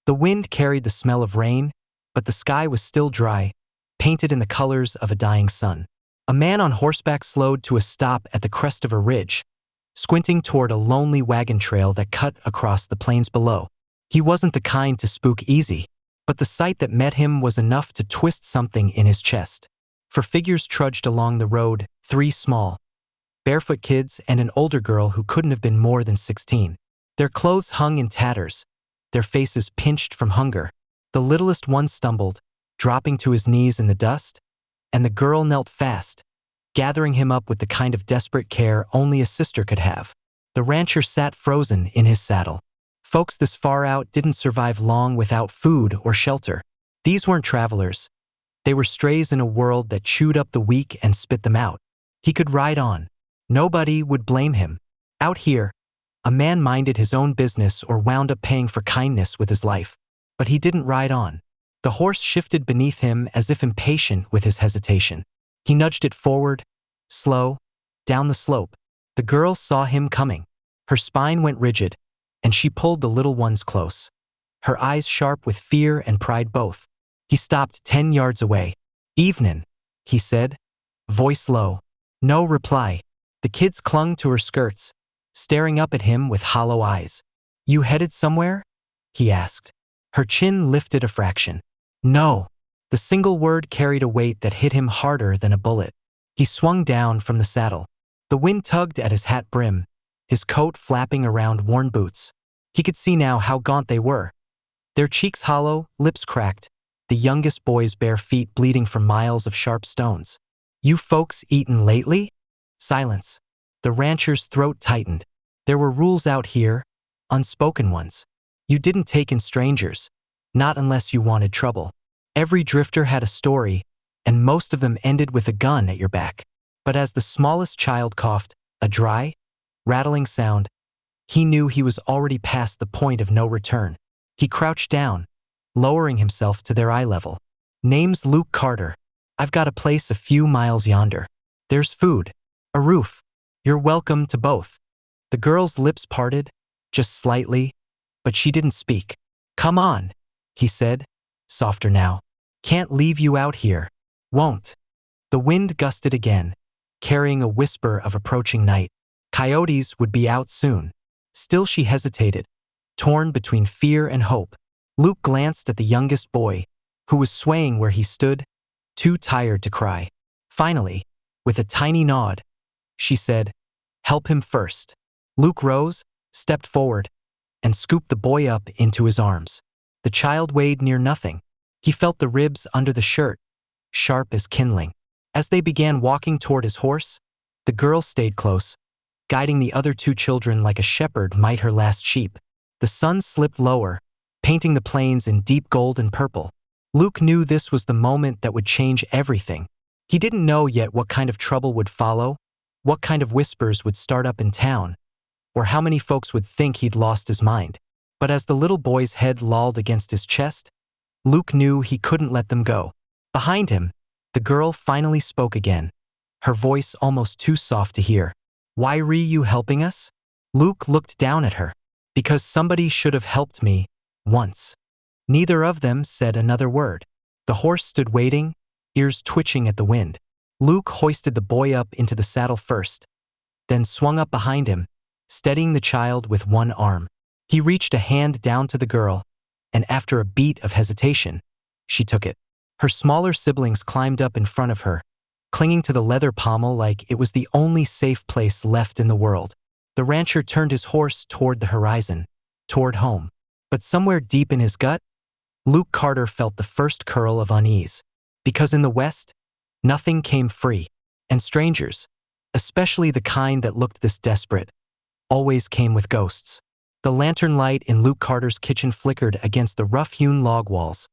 The wind carried the smell of rain, but the sky was still dry, painted in the colors of a dying sun. A man on horseback slowed to a stop at the crest of a ridge, squinting toward a lonely wagon trail that cut across the plains below. He wasn't the kind to spook easy, but the sight that met him was enough to twist something in his chest. For figures trudged along the road, 3 small, barefoot kids and an older girl who couldn't have been more than 16. Their clothes hung in tatters, their faces pinched from hunger. The littlest one stumbled, dropping to his knees in the dust, and the girl knelt fast, gathering him up with the kind of desperate care only a sister could have. The rancher sat frozen in his saddle. Folks this far out didn't survive long without food or shelter. These weren't travelers. They were strays in a world that chewed up the weak and spit them out. He could ride on. Nobody would blame him. Out here, a man minded his own business or wound up paying for kindness with his life. But he didn't ride on. The horse shifted beneath him as if impatient with his hesitation. He nudged it forward, slow, down the slope. The girl saw him coming. Her spine went rigid, and she pulled the little ones close, her eyes sharp with fear and pride both. He stopped 10 yards away. "Evenin'," he said, voice low. No reply. The kids clung to her skirts, staring up at him with hollow eyes. "You headed somewhere?" he asked. Her chin lifted a fraction. "No." The single word carried a weight that hit him harder than a bullet. He swung down from the saddle. The wind tugged at his hat brim, his coat flapping around worn boots. He could see now how gaunt they were. Their cheeks hollow, lips cracked, the youngest boy's bare feet bleeding from miles of sharp stones. "You folks eaten lately?" Silence. The rancher's throat tightened. There were rules out here, unspoken ones. You didn't take in strangers, not unless you wanted trouble. Every drifter had a story, and most of them ended with a gun at your back. But as the smallest child coughed, a dry, rattling sound, he knew he was already past the point of no return. He crouched down, lowering himself to their eye level. "Name's Luke Carter. I've got a place a few miles yonder. There's food, a roof. You're welcome to both." The girl's lips parted, just slightly, but she didn't speak. "Come on," he said, softer now. "Can't leave you out here. Won't." The wind gusted again, carrying a whisper of approaching night. Coyotes would be out soon. Still she hesitated, torn between fear and hope. Luke glanced at the youngest boy, who was swaying where he stood, too tired to cry. Finally, with a tiny nod, she said, "Help him first." Luke rose, stepped forward, and scooped the boy up into his arms. The child weighed near nothing. He felt the ribs under the shirt, sharp as kindling. As they began walking toward his horse, the girl stayed close, guiding the other 2 children like a shepherd might her last sheep. The sun slipped lower, painting the plains in deep gold and purple. Luke knew this was the moment that would change everything. He didn't know yet what kind of trouble would follow, what kind of whispers would start up in town, or how many folks would think he'd lost his mind. But as the little boy's head lolled against his chest, Luke knew he couldn't let them go. Behind him, the girl finally spoke again, her voice almost too soft to hear. "Why re you helping us?" Luke looked down at her. "Because somebody should have helped me, once." Neither of them said another word. The horse stood waiting, ears twitching at the wind. Luke hoisted the boy up into the saddle first, then swung up behind him, steadying the child with one arm. He reached a hand down to the girl, and after a beat of hesitation, she took it. Her smaller siblings climbed up in front of her, clinging to the leather pommel like it was the only safe place left in the world. The rancher turned his horse toward the horizon, toward home. But somewhere deep in his gut, Luke Carter felt the first curl of unease. Because in the West, nothing came free, and strangers, especially the kind that looked this desperate, always came with ghosts. The lantern light in Luke Carter's kitchen flickered against the rough-hewn log walls,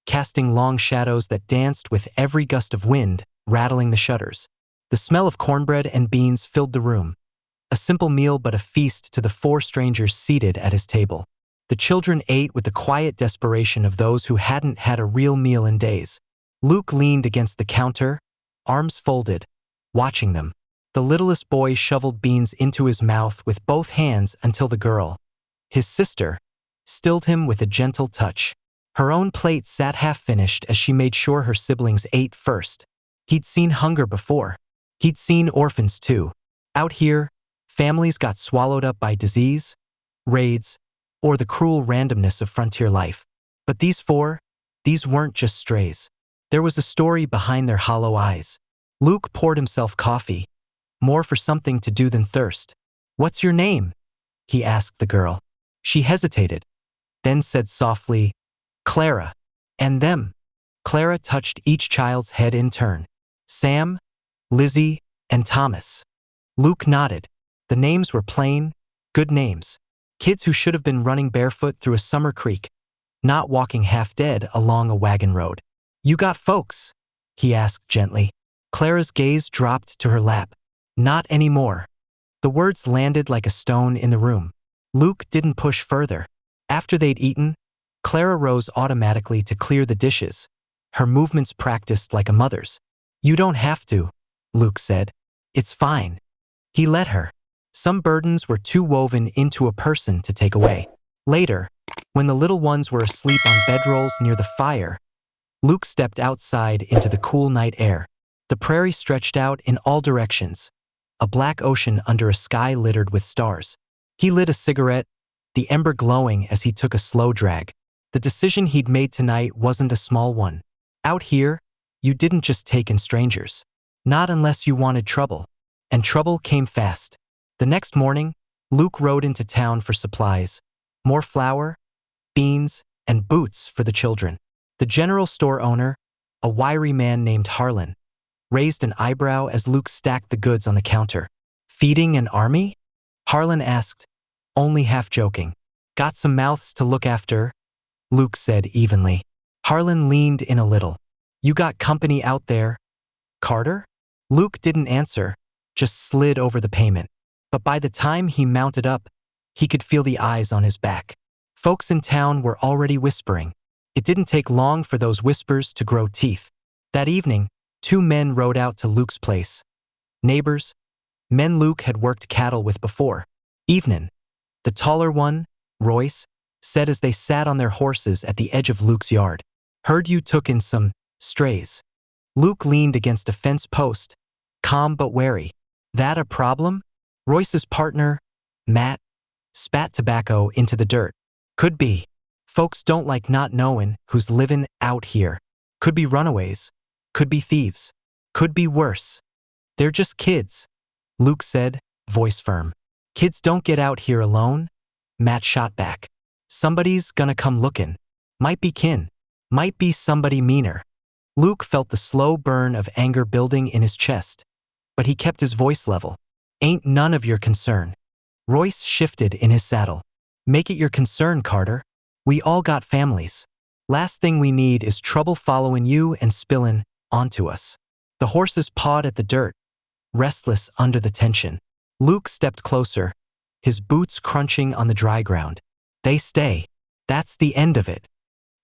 casting long shadows that danced with every gust of wind, rattling the shutters. The smell of cornbread and beans filled the room, a simple meal but a feast to the 4 strangers seated at his table. The children ate with the quiet desperation of those who hadn't had a real meal in days. Luke leaned against the counter, arms folded, watching them. The littlest boy shoveled beans into his mouth with both hands until the girl, his sister, stilled him with a gentle touch. Her own plate sat half-finished as she made sure her siblings ate first. He'd seen hunger before. He'd seen orphans too. Out here, families got swallowed up by disease, raids, or the cruel randomness of frontier life. But these weren't just strays. There was a story behind their hollow eyes. Luke poured himself coffee, more for something to do than thirst. "What's your name?" he asked the girl. She hesitated, then said softly, "Clara." "And them?" Clara touched each child's head in turn. "Sam, Lizzie, and Thomas." Luke nodded. The names were plain, good names. Kids who should have been running barefoot through a summer creek, not walking half-dead along a wagon road. "You got folks?" he asked gently. Clara's gaze dropped to her lap. "Not anymore." The words landed like a stone in the room. Luke didn't push further. After they'd eaten, Clara rose automatically to clear the dishes, her movements practiced like a mother's. "You don't have to," Luke said. "It's fine." He let her. Some burdens were too woven into a person to take away. Later, when the little ones were asleep on bedrolls near the fire, Luke stepped outside into the cool night air. The prairie stretched out in all directions, a black ocean under a sky littered with stars. He lit a cigarette, the ember glowing as he took a slow drag. The decision he'd made tonight wasn't a small one. Out here, you didn't just take in strangers. Not unless you wanted trouble. And trouble came fast. The next morning, Luke rode into town for supplies. More flour, beans, and boots for the children. The general store owner, a wiry man named Harlan, raised an eyebrow as Luke stacked the goods on the counter. "Feeding an army?" Harlan asked, only half joking. "Got some mouths to look after," Luke said evenly. Harlan leaned in a little. "You got company out there, Carter?" Luke didn't answer, just slid over the payment. But by the time he mounted up, he could feel the eyes on his back. Folks in town were already whispering. It didn't take long for those whispers to grow teeth. That evening, 2 men rode out to Luke's place. Neighbors, men Luke had worked cattle with before. "Evenin'," the taller one, Royce, said as they sat on their horses at the edge of Luke's yard. "Heard you took in some strays." Luke leaned against a fence post, calm but wary. "That a problem?" Royce's partner, Matt, spat tobacco into the dirt. "Could be. Folks don't like not knowin' who's livin' out here. Could be runaways. Could be thieves. Could be worse. They're just kids," Luke said, voice firm. "Kids don't get out here alone," Matt shot back. "Somebody's gonna come lookin'. Might be kin. Might be somebody meaner." Luke felt the slow burn of anger building in his chest, but he kept his voice level. "Ain't none of your concern." Royce shifted in his saddle. "Make it your concern, Carter. We all got families. Last thing we need is trouble following you and spillin' onto us." The horses pawed at the dirt, restless under the tension. Luke stepped closer, his boots crunching on the dry ground. "They stay. That's the end of it."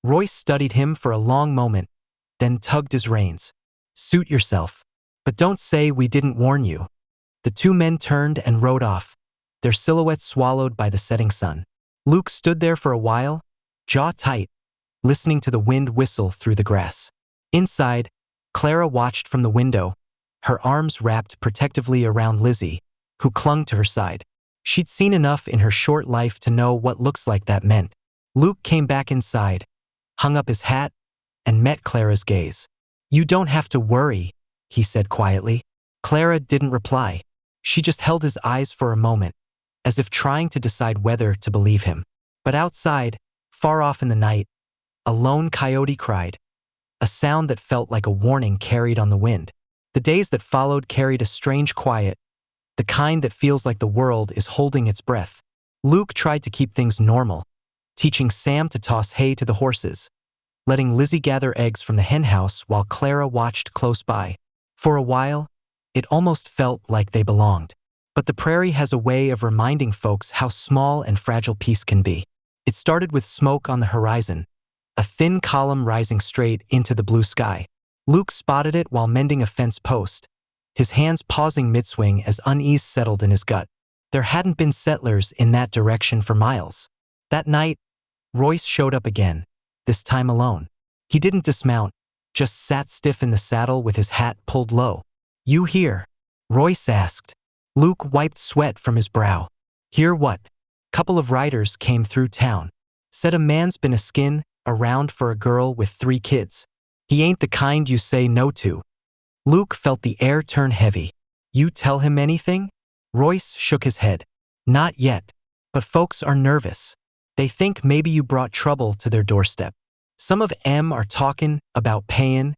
Royce studied him for a long moment, then tugged his reins. "Suit yourself. But don't say we didn't warn you." The 2 men turned and rode off, their silhouettes swallowed by the setting sun. Luke stood there for a while, jaw tight, listening to the wind whistle through the grass. Inside, Clara watched from the window, her arms wrapped protectively around Lizzie, who clung to her side. She'd seen enough in her short life to know what looks like that meant. Luke came back inside, hung up his hat, and met Clara's gaze. "You don't have to worry," he said quietly. Clara didn't reply. She just held his eyes for a moment, as if trying to decide whether to believe him. But outside, far off in the night, a lone coyote cried, a sound that felt like a warning carried on the wind. The days that followed carried a strange quiet, the kind that feels like the world is holding its breath. Luke tried to keep things normal, teaching Sam to toss hay to the horses, letting Lizzie gather eggs from the henhouse while Clara watched close by. For a while, it almost felt like they belonged. But the prairie has a way of reminding folks how small and fragile peace can be. It started with smoke on the horizon, a thin column rising straight into the blue sky. Luke spotted it while mending a fence post, his hands pausing mid-swing as unease settled in his gut. There hadn't been settlers in that direction for miles. That night, Royce showed up again, this time alone. He didn't dismount, just sat stiff in the saddle with his hat pulled low. "You here?" Royce asked. Luke wiped sweat from his brow. "Hear what?" Couple of riders came through town. Said a man's been a skin around for a girl with 3 kids. He ain't the kind you say no to. Luke felt the air turn heavy. "You tell him anything?" Royce shook his head. "Not yet. But folks are nervous. They think maybe you brought trouble to their doorstep. Some of 'em are talking about paying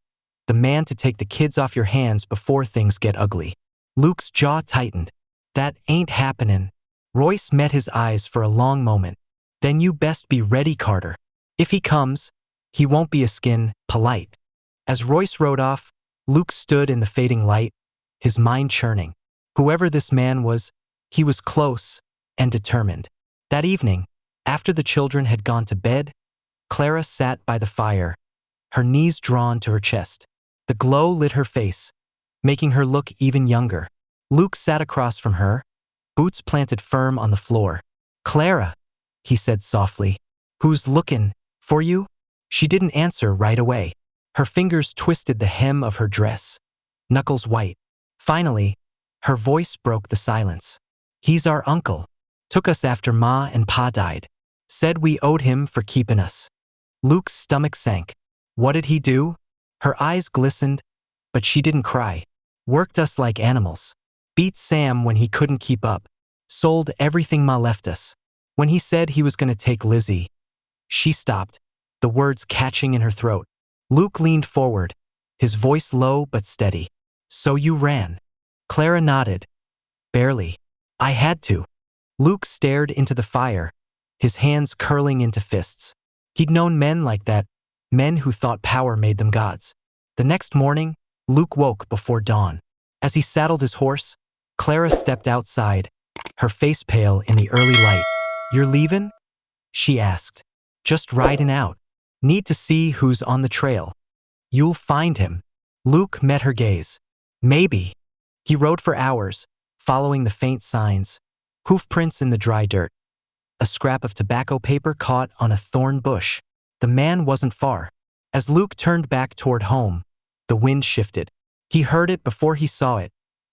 the man to take the kids off your hands before things get ugly." Luke's jaw tightened. "That ain't happening." Royce met his eyes for a long moment. "Then you best be ready, Carter. If he comes, he won't be a skin polite." As Royce rode off, Luke stood in the fading light, his mind churning. Whoever this man was, he was close and determined. That evening, after the children had gone to bed, Clara sat by the fire, her knees drawn to her chest. The glow lit her face, making her look even younger. Luke sat across from her, boots planted firm on the floor. "Clara," he said softly, "who's looking for you?" She didn't answer right away. Her fingers twisted the hem of her dress, knuckles white. Finally, her voice broke the silence. "He's our uncle. Took us after Ma and Pa died. Said we owed him for keeping us." Luke's stomach sank. "What did he do?" Her eyes glistened, but she didn't cry. "Worked us like animals. Beat Sam when he couldn't keep up. Sold everything Ma left us. When he said he was going to take Lizzie." She stopped, the words catching in her throat. Luke leaned forward, his voice low but steady. "So you ran?" Clara nodded. "Barely. I had to." Luke stared into the fire, his hands curling into fists. He'd known men like that, men who thought power made them gods. The next morning, Luke woke before dawn. As he saddled his horse, Clara stepped outside, her face pale in the early light. "You're leaving?" she asked. "Just riding out. Need to see who's on the trail." "You'll find him." Luke met her gaze. "Maybe." He rode for hours, following the faint signs, hoof prints in the dry dirt. A scrap of tobacco paper caught on a thorn bush. The man wasn't far. As Luke turned back toward home, the wind shifted. He heard it before he saw it,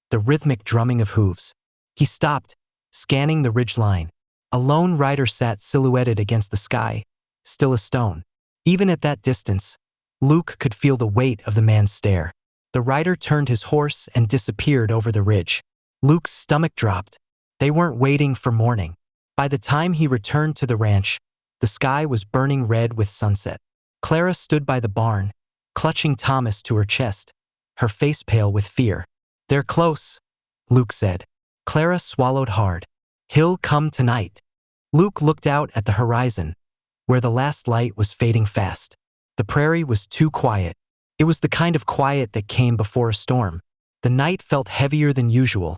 the rhythmic drumming of hooves. He stopped, scanning the ridgeline. A lone rider sat silhouetted against the sky, still a stone. Even at that distance, Luke could feel the weight of the man's stare. The rider turned his horse and disappeared over the ridge. Luke's stomach dropped. They weren't waiting for morning. By the time he returned to the ranch, the sky was burning red with sunset. Clara stood by the barn, clutching Thomas to her chest, her face pale with fear. "They're close," Luke said. Clara swallowed hard. "He'll come tonight." Luke looked out at the horizon, where the last light was fading fast. The prairie was too quiet. It was the kind of quiet that came before a storm. The night felt heavier than usual,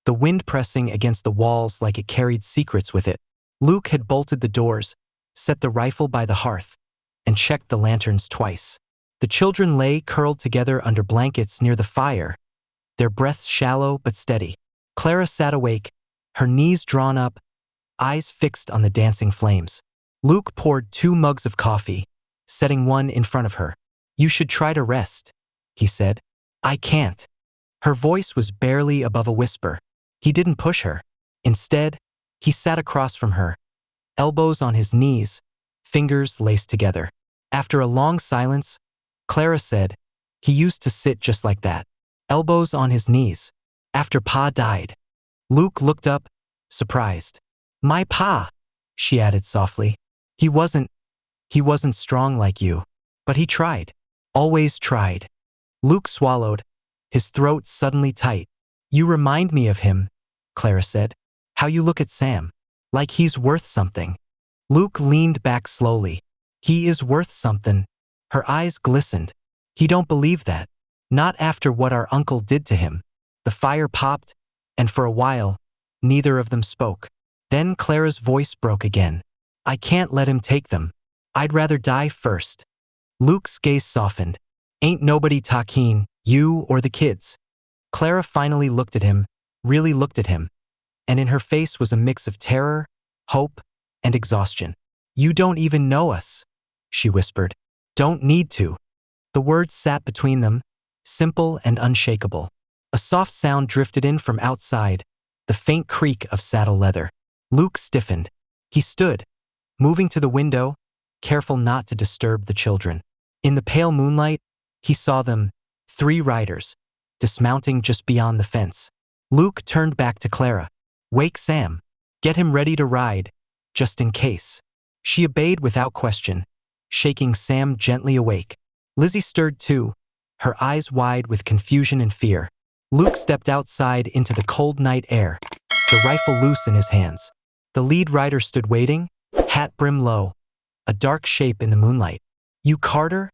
the wind pressing against the walls like it carried secrets with it. Luke had bolted the doors, set the rifle by the hearth, and checked the lanterns twice. The children lay curled together under blankets near the fire, their breaths shallow but steady. Clara sat awake, her knees drawn up, eyes fixed on the dancing flames. Luke poured 2 mugs of coffee, setting one in front of her. "You should try to rest," he said. "I can't." Her voice was barely above a whisper. He didn't push her. Instead, he sat across from her, elbows on his knees, fingers laced together. After a long silence, Clara said, "He used to sit just like that, elbows on his knees, after Pa died." Luke looked up, surprised. "My Pa," she added softly. He wasn't strong like you, but he tried, always tried." Luke swallowed, his throat suddenly tight. "You remind me of him," Clara said. "How you look at Sam, like he's worth something." Luke leaned back slowly. "He is worth something." Her eyes glistened. "He don't believe that. Not after what our uncle did to him." The fire popped, and for a while, neither of them spoke. Then Clara's voice broke again. "I can't let him take them. I'd rather die first." Luke's gaze softened. "Ain't nobody talking, you or the kids." Clara finally looked at him, really looked at him, and in her face was a mix of terror, hope, and exhaustion. You don't even know us, she whispered. Don't need to. The words sat between them, simple and unshakable. A soft sound drifted in from outside, the faint creak of saddle leather. Luke stiffened. He stood, moving to the window, careful not to disturb the children. In the pale moonlight, he saw them, 3 riders, dismounting just beyond the fence. Luke turned back to Clara. Wake Sam. Get him ready to ride, just in case. She obeyed without question, shaking Sam gently awake. Lizzie stirred too, her eyes wide with confusion and fear. Luke stepped outside into the cold night air, the rifle loose in his hands. The lead rider stood waiting, hat brim low, a dark shape in the moonlight. You Carter?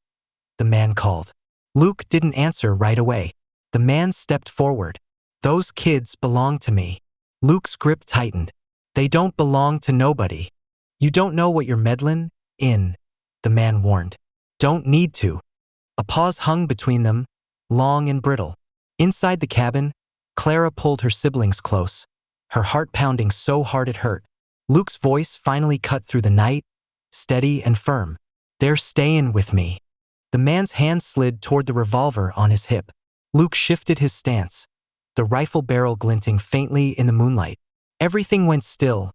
The man called. Luke didn't answer right away. The man stepped forward. Those kids belong to me. Luke's grip tightened. They don't belong to nobody. You don't know what you're meddling in, the man warned. Don't need to. A pause hung between them, long and brittle. Inside the cabin, Clara pulled her siblings close, her heart pounding so hard it hurt. Luke's voice finally cut through the night, steady and firm. They're staying with me. The man's hand slid toward the revolver on his hip. Luke shifted his stance, the rifle barrel glinting faintly in the moonlight. Everything went still,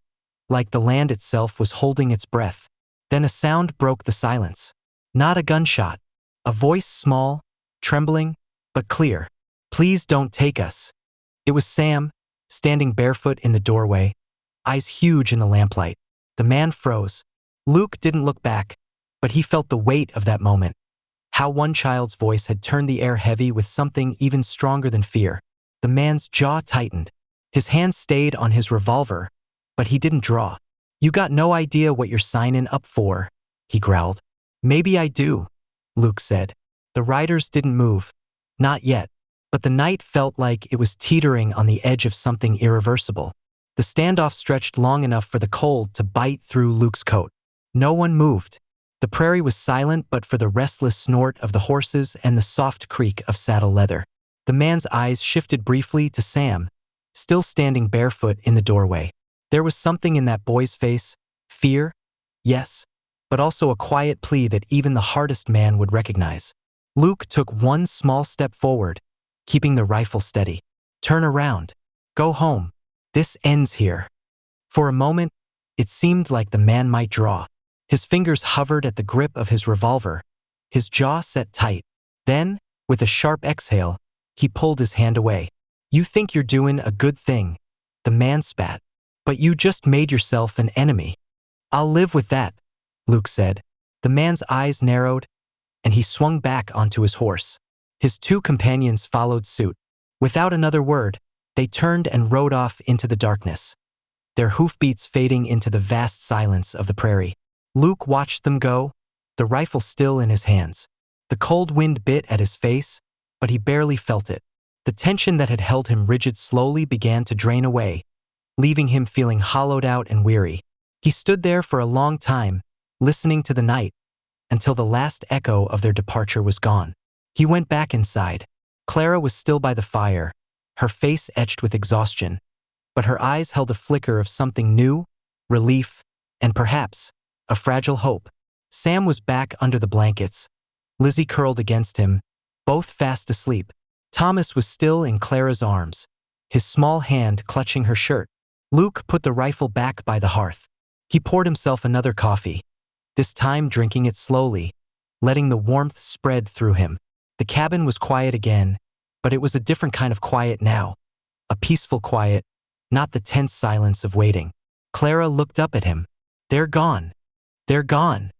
like the land itself was holding its breath. Then a sound broke the silence. Not a gunshot. A voice small, trembling, but clear. Please don't take us. It was Sam, standing barefoot in the doorway, eyes huge in the lamplight. The man froze. Luke didn't look back, but he felt the weight of that moment. How one child's voice had turned the air heavy with something even stronger than fear. The man's jaw tightened. His hand stayed on his revolver, but he didn't draw. You got no idea what you're signing up for, he growled. Maybe I do, Luke said. The riders didn't move. Not yet. But the night felt like it was teetering on the edge of something irreversible. The standoff stretched long enough for the cold to bite through Luke's coat. No one moved. The prairie was silent but for the restless snort of the horses and the soft creak of saddle leather. The man's eyes shifted briefly to Sam, still standing barefoot in the doorway. There was something in that boy's face, fear, yes, but also a quiet plea that even the hardest man would recognize. Luke took one small step forward, keeping the rifle steady. Turn around. Go home. This ends here. For a moment, it seemed like the man might draw. His fingers hovered at the grip of his revolver, his jaw set tight. Then, with a sharp exhale, he pulled his hand away. You think you're doing a good thing, the man spat. But you just made yourself an enemy. I'll live with that, Luke said. The man's eyes narrowed, and he swung back onto his horse. His 2 companions followed suit. Without another word, they turned and rode off into the darkness, their hoofbeats fading into the vast silence of the prairie. Luke watched them go, the rifle still in his hands. The cold wind bit at his face, but he barely felt it. The tension that had held him rigid slowly began to drain away, leaving him feeling hollowed out and weary. He stood there for a long time, listening to the night, until the last echo of their departure was gone. He went back inside. Clara was still by the fire, her face etched with exhaustion, but her eyes held a flicker of something new, relief, and perhaps a fragile hope. Sam was back under the blankets, Lizzie curled against him, both fast asleep. Thomas was still in Clara's arms, his small hand clutching her shirt. Luke put the rifle back by the hearth. He poured himself another coffee, this time drinking it slowly, letting the warmth spread through him. The cabin was quiet again, but it was a different kind of quiet now. A peaceful quiet, not the tense silence of waiting. Clara looked up at him. They're gone. They're gone,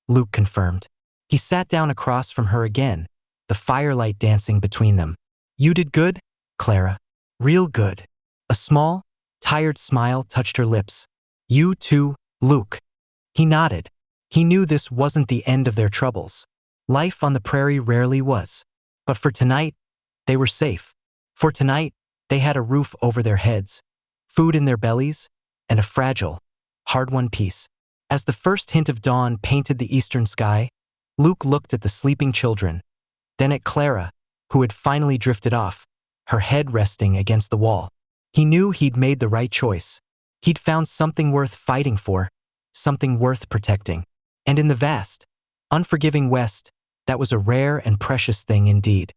Luke confirmed. He sat down across from her again, the firelight dancing between them. You did good, Clara. Real good. A small, tired smile touched her lips. You too, Luke. He nodded. He knew this wasn't the end of their troubles. Life on the prairie rarely was. But for tonight, they were safe. For tonight, they had a roof over their heads, food in their bellies, and a fragile, hard-won peace. As the first hint of dawn painted the eastern sky, Luke looked at the sleeping children, then at Clara, who had finally drifted off, her head resting against the wall. He knew he'd made the right choice. He'd found something worth fighting for, something worth protecting. And in the vast, unforgiving West, that was a rare and precious thing indeed.